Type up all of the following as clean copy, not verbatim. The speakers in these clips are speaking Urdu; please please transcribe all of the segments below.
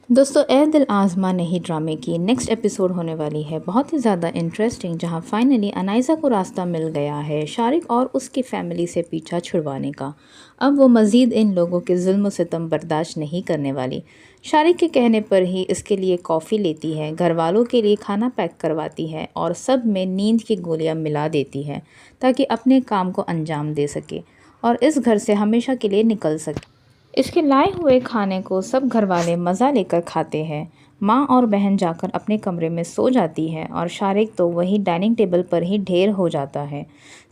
دوستو اے دل آزما نہیں ڈرامے کی نیکسٹ ایپیسوڈ ہونے والی ہے بہت ہی زیادہ انٹرسٹنگ، جہاں فائنلی انائزہ کو راستہ مل گیا ہے شارق اور اس کی فیملی سے پیچھا چھڑوانے کا۔ اب وہ مزید ان لوگوں کے ظلم و ستم برداشت نہیں کرنے والی۔ شارق کے کہنے پر ہی اس کے لیے کافی لیتی ہے، گھر والوں کے لیے کھانا پیک کرواتی ہے اور سب میں نیند کی گولیاں ملا دیتی ہے تاکہ اپنے کام کو انجام دے سکے اور اس گھر سے ہمیشہ کے لیے نکل سکے۔ اس کے لائے ہوئے کھانے کو سب گھر والے مزہ لے کر کھاتے ہیں۔ ماں اور بہن جا کر اپنے کمرے میں سو جاتی ہے اور شارق تو وہی ڈائننگ ٹیبل پر ہی ڈھیر ہو جاتا ہے۔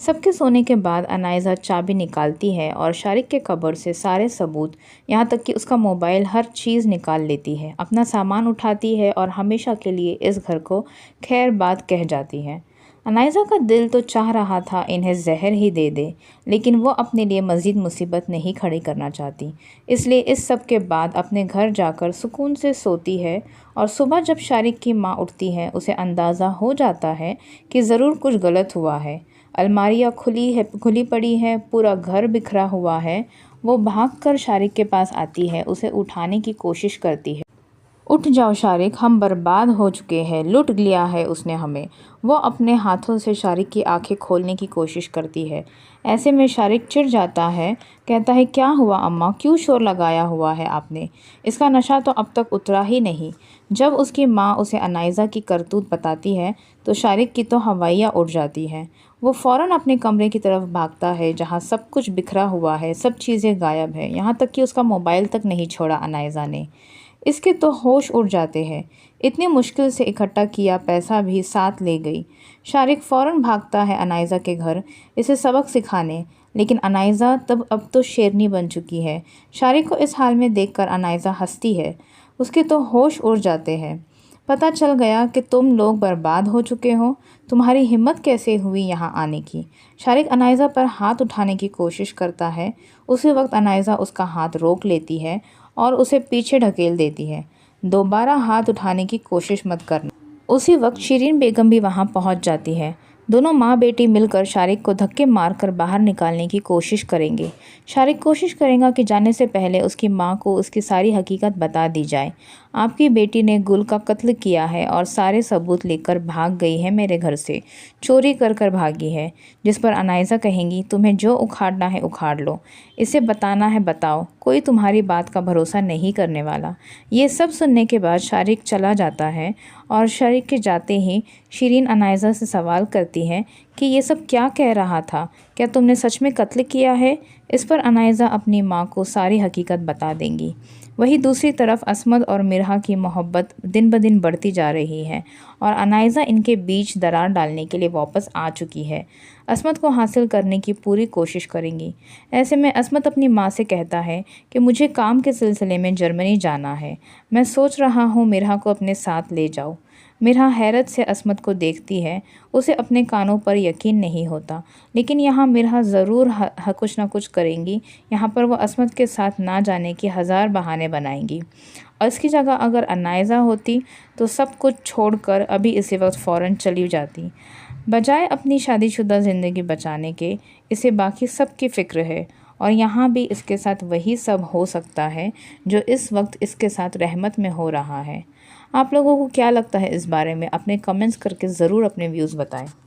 سب کے سونے کے بعد انائزہ چابی نکالتی ہے اور شارق کے کبرڈ سے سارے ثبوت، یہاں تک کہ اس کا موبائل، ہر چیز نکال لیتی ہے، اپنا سامان اٹھاتی ہے اور ہمیشہ کے لیے اس گھر کو خیر باد کہہ جاتی ہے۔ انائزہ کا دل تو چاہ رہا تھا انہیں زہر ہی دے دے، لیکن وہ اپنے لیے مزید مصیبت نہیں کھڑی کرنا چاہتی، اس لیے اس سب کے بعد اپنے گھر جا کر سکون سے سوتی ہے۔ اور صبح جب شارق کی ماں اٹھتی ہے، اسے اندازہ ہو جاتا ہے کہ ضرور کچھ غلط ہوا ہے۔ الماریاں کھلی پڑی ہیں، پورا گھر بکھرا ہوا ہے۔ وہ بھاگ کر شارق کے پاس آتی ہے، اسے اٹھانے کی کوشش کرتی ہے۔ اٹھ جاؤ شارق، ہم برباد ہو چکے ہیں، لٹ لیا ہے اس نے ہمیں۔ وہ اپنے ہاتھوں سے شارق کی آنکھیں کھولنے کی کوشش کرتی ہے۔ ایسے میں شارق چڑ جاتا ہے، کہتا ہے کیا ہوا اماں، کیوں شور لگایا ہوا ہے آپ نے؟ اس کا نشہ تو اب تک اترا ہی نہیں۔ جب اس کی ماں اسے انائزہ کی کرتوت بتاتی ہے تو شارق کی تو ہوائیاں اڑ جاتی ہیں۔ وہ فوراً اپنے کمرے کی طرف بھاگتا ہے جہاں سب کچھ بکھرا ہوا ہے، سب چیزیں غائب ہیں، یہاں تک کہ اس کا موبائل تک نہیں چھوڑا انائزہ نے۔ اس کے تو ہوش اڑ جاتے ہیں، اتنی مشکل سے اکٹھا کیا پیسہ بھی ساتھ لے گئی۔ شارق فوراً بھاگتا ہے انائزہ کے گھر اسے سبق سکھانے، لیکن انائزہ اب تو شیرنی بن چکی ہے۔ شارق کو اس حال میں دیکھ کر انائزہ ہنستی ہے، اس کے تو ہوش اڑ جاتے ہیں۔ پتہ چل گیا کہ تم لوگ برباد ہو چکے ہو، تمہاری ہمت کیسے ہوئی یہاں آنے کی؟ شارق انائزہ پر ہاتھ اٹھانے کی کوشش کرتا ہے، اسی وقت انائزہ اس کا ہاتھ روک لیتی ہے اور اسے پیچھے ڈھکیل دیتی ہے۔ دوبارہ ہاتھ اٹھانے کی کوشش مت کرنا۔ اسی وقت شیرین بیگم بھی وہاں پہنچ جاتی ہے۔ دونوں ماں بیٹی مل کر شارق کو دھکے مار کر باہر نکالنے کی کوشش کریں گے۔ شارق کوشش کرے گا کہ جانے سے پہلے اس کی ماں کو اس کی ساری حقیقت بتا دی جائے۔ آپ کی بیٹی نے گل کا قتل کیا ہے اور سارے ثبوت لے کر بھاگ گئی ہے، میرے گھر سے چوری کر کر بھاگی ہے۔ جس پر انائزہ کہیں گی تمہیں جو اکھاڑنا ہے اکھاڑ لو، اسے بتانا ہے بتاؤ، کوئی تمہاری بات کا بھروسہ نہیں کرنے والا۔ یہ سب سننے کے بعد شارق چلا جاتا ہے اور شارق کے جاتے ہی شیرین انائزہ سے سوال کرتی ہے کہ یہ سب کیا کہہ رہا تھا، کیا تم نے سچ میں قتل کیا ہے؟ اس پر انائزہ اپنی ماں کو ساری حقیقت بتا دیں گی۔ وہیں دوسری طرف عصمت اور مرحا کی محبت دن بدن بڑھتی جا رہی ہے اور انائزہ ان کے بیچ درار ڈالنے کے لیے واپس آ چکی ہے۔ عصمت کو حاصل کرنے کی پوری کوشش کریں گی۔ ایسے میں عصمت اپنی ماں سے کہتا ہے کہ مجھے کام کے سلسلے میں جرمنی جانا ہے، میں سوچ رہا ہوں مرحا کو اپنے ساتھ لے جاؤ۔ مرحا حیرت سے عصمت کو دیکھتی ہے، اسے اپنے کانوں پر یقین نہیں ہوتا، لیکن یہاں مرحا ضرور کچھ نہ کچھ کریں گی۔ یہاں پر وہ عصمت کے ساتھ نہ جانے کی ہزار بہانے بنائیں گی، اور اس کی جگہ اگر انائزہ ہوتی تو سب کچھ چھوڑ کر ابھی اسی وقت فوراً چلی جاتی۔ بجائے اپنی شادی شدہ زندگی بچانے کے، اسے باقی سب کی فکر ہے، اور یہاں بھی اس کے ساتھ وہی سب ہو سکتا ہے جو اس وقت اس کے ساتھ رحمت میں ہو رہا ہے۔ آپ لوگوں کو کیا لگتا ہے اس بارے میں؟ اپنے کمنٹس کر کے ضرور اپنے ویوز بتائیں۔